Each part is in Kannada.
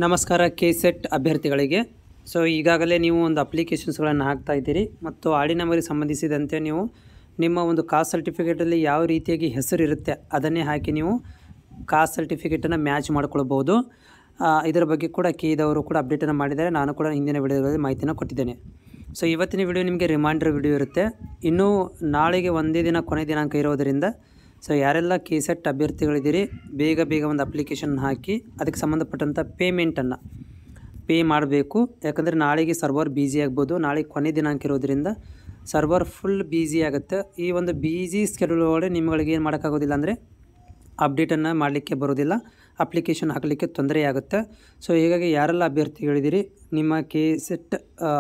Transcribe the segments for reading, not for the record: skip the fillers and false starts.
ನಮಸ್ಕಾರ ಕೆಸೆಟ್ ಅಭ್ಯರ್ಥಿಗಳಿಗೆ. ಈಗಾಗಲೇ ನೀವು ಒಂದು ಅಪ್ಲಿಕೇಶನ್ಸ್ಗಳನ್ನು ಹಾಕ್ತಾ ಇದ್ದೀರಿ ಮತ್ತು ಆಡಿ ನಂಬರಿಗೆ ಸಂಬಂಧಿಸಿದಂತೆ ನೀವು ನಿಮ್ಮ ಒಂದು ಕಾಸ್ಟ್ ಸರ್ಟಿಫಿಕೇಟಲ್ಲಿ ಯಾವ ರೀತಿಯಾಗಿ ಹೆಸರು ಇರುತ್ತೆ ಅದನ್ನೇ ಹಾಕಿ ನೀವು ಕಾಸ್ಟ್ ಸರ್ಟಿಫಿಕೇಟನ್ನು ಮ್ಯಾಚ್ ಮಾಡ್ಕೊಳ್ಬೋದು. ಇದರ ಬಗ್ಗೆ ಕೂಡ ಕೆದವರು ಕೂಡ ಅಪ್ಡೇಟನ್ನು ಮಾಡಿದ್ದಾರೆ. ನಾನು ಕೂಡ ಹಿಂದಿನ ವಿಡಿಯೋದಲ್ಲಿ ಮಾಹಿತಿಯನ್ನು ಕೊಟ್ಟಿದ್ದೇನೆ. ಇವತ್ತಿನ ವಿಡಿಯೋ ನಿಮಗೆ ರಿಮೈಂಡರ್ ವಿಡಿಯೋ ಇರುತ್ತೆ. ಇನ್ನೂ ನಾಳೆಗೆ ಒಂದೇ ದಿನ ಕೊನೆ ದಿನಾಂಕ ಇರೋದರಿಂದ ಯಾರೆಲ್ಲ ಕೆಸೆಟ್ ಅಭ್ಯರ್ಥಿಗಳಿದ್ದೀರಿ ಬೇಗ ಒಂದು ಅಪ್ಲಿಕೇಶನ್ ಹಾಕಿ ಅದಕ್ಕೆ ಸಂಬಂಧಪಟ್ಟಂಥ ಪೇಮೆಂಟನ್ನು ಪೇ ಮಾಡಬೇಕು. ಯಾಕಂದರೆ ನಾಳೆಗೆ ಸರ್ವರ್ ಬ್ಯುಸಿ ಆಗ್ಬೋದು. ನಾಳೆಗೆ ಕೊನೆ ದಿನಾಂಕ ಇರೋದರಿಂದ ಸರ್ವರ್ ಫುಲ್ ಬ್ಯುಸಿ ಆಗುತ್ತೆ. ಈ ಒಂದು ಬ್ಯುಸಿ ಸ್ಕೆಡ್ಯೂಲ್ ಒಳಗಡೆ ನಿಮ್ಗಳಿಗೆ ಏನು ಮಾಡೋಕ್ಕಾಗೋದಿಲ್ಲ ಅಂದರೆ ಅಪ್ಡೇಟನ್ನು ಮಾಡಲಿಕ್ಕೆ ಬರೋದಿಲ್ಲ, ಅಪ್ಲಿಕೇಶನ್ ಹಾಕಲಿಕ್ಕೆ ತೊಂದರೆ ಆಗುತ್ತೆ. ಹೀಗಾಗಿ ಯಾರೆಲ್ಲ ಅಭ್ಯರ್ಥಿಗಳಿದ್ದೀರಿ ನಿಮ್ಮ ಕೆಸೆಟ್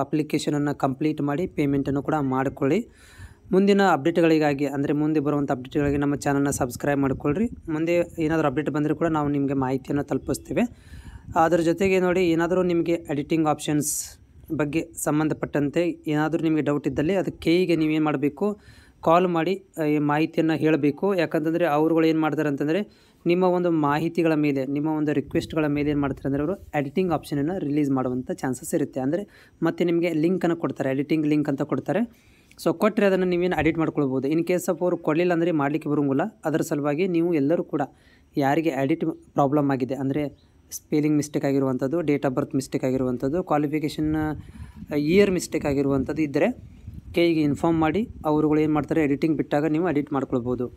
ಅಪ್ಲಿಕೇಶನನ್ನು ಕಂಪ್ಲೀಟ್ ಮಾಡಿ ಪೇಮೆಂಟನ್ನು ಕೂಡ ಮಾಡಿಕೊಳ್ಳಿ. ಮುಂದಿನ ಅಪ್ಡೇಟ್ಗಳಿಗಾಗಿ ಅಂದರೆ ಮುಂದೆ ಬರುವಂಥ ಅಪ್ಡೇಟ್ಗಳಿಗೆ ನಮ್ಮ ಚಾನಲ್ನ ಸಬ್ಸ್ಕ್ರೈಬ್ ಮಾಡಿಕೊಳ್ಳ್ರಿ. ಮುಂದೆ ಏನಾದರೂ ಅಪ್ಡೇಟ್ ಬಂದರೆ ಕೂಡ ನಾವು ನಿಮಗೆ ಮಾಹಿತಿಯನ್ನು ತಲುಪಿಸ್ತೇವೆ. ಅದರ ಜೊತೆಗೆ ನೋಡಿ, ಏನಾದರೂ ನಿಮಗೆ ಎಡಿಟಿಂಗ್ ಆಪ್ಷನ್ಸ್ ಬಗ್ಗೆ ಸಂಬಂಧಪಟ್ಟಂತೆ ಏನಾದರೂ ನಿಮಗೆ ಡೌಟ್ ಇದ್ದಲ್ಲಿ ಅದಕ್ಕೆ ಈಗ ನೀವೇನು ಮಾಡಬೇಕು, ಕಾಲ್ ಮಾಡಿ ಈ ಮಾಹಿತಿಯನ್ನು ಹೇಳಬೇಕು. ಯಾಕಂತಂದರೆ ಅವ್ರುಗಳು ಏನು ಮಾಡ್ತಾರೆ ಅಂತಂದರೆ ನಿಮ್ಮ ಒಂದು ಮಾಹಿತಿಗಳ ಮೇಲೆ, ನಿಮ್ಮ ಒಂದು ರಿಕ್ವೆಸ್ಟ್ಗಳ ಮೇಲೆ ಏನು ಮಾಡ್ತಾರೆ ಅಂದರೆ ಅವರು ಎಡಿಟಿಂಗ್ ಆಪ್ಷನನ್ನು ರಿಲೀಸ್ ಮಾಡುವಂಥ ಚಾನ್ಸಸ್ ಇರುತ್ತೆ. ಅಂದರೆ ಮತ್ತೆ ನಿಮಗೆ ಲಿಂಕನ್ನು ಕೊಡ್ತಾರೆ, ಎಡಿಟಿಂಗ್ ಲಿಂಕ್ ಅಂತ ಕೊಡ್ತಾರೆ. ಕೊಟ್ಟರೆ ಅದನ್ನು ನೀವೇನು ಎಡಿಟ್ ಮಾಡ್ಕೊಳ್ಬೋದು. ಇನ್ ಕೇಸ್ ಆಫ್ ಅವರು ಕೊಡಲಿಲ್ಲ ಅಂದರೆ ಮಾಡಲಿಕ್ಕೆ ಬರೋಂಗಿಲ್ಲ. ಅದರ ಸಲುವಾಗಿ ನೀವು ಎಲ್ಲರೂ ಕೂಡ ಯಾರಿಗೆ ಎಡಿಟ್ ಪ್ರಾಬ್ಲಮ್ ಆಗಿದೆ ಅಂದರೆ ಸ್ಪೆಲ್ಲಿಂಗ್ ಮಿಸ್ಟೇಕ್ ಆಗಿರುವಂಥದ್ದು, ಡೇಟ್ ಆಫ್ ಬರ್ತ್ ಮಿಸ್ಟೇಕ್ ಆಗಿರುವಂಥದ್ದು, ಕ್ವಾಲಿಫಿಕೇಷನ್ ಇಯರ್ ಮಿಸ್ಟೇಕ್ ಆಗಿರುವಂಥದ್ದು ಇದ್ದರೆ ಕೆಗೆ ಇನ್ಫಾರ್ಮ್ ಮಾಡಿ. ಅವರುಗಳು ಏನು ಮಾಡ್ತಾರೆ, ಎಡಿಟಿಂಗ್ ಬಿಟ್ಟಾಗ ನೀವು ಎಡಿಟ್ ಮಾಡ್ಕೊಳ್ಬೋದು.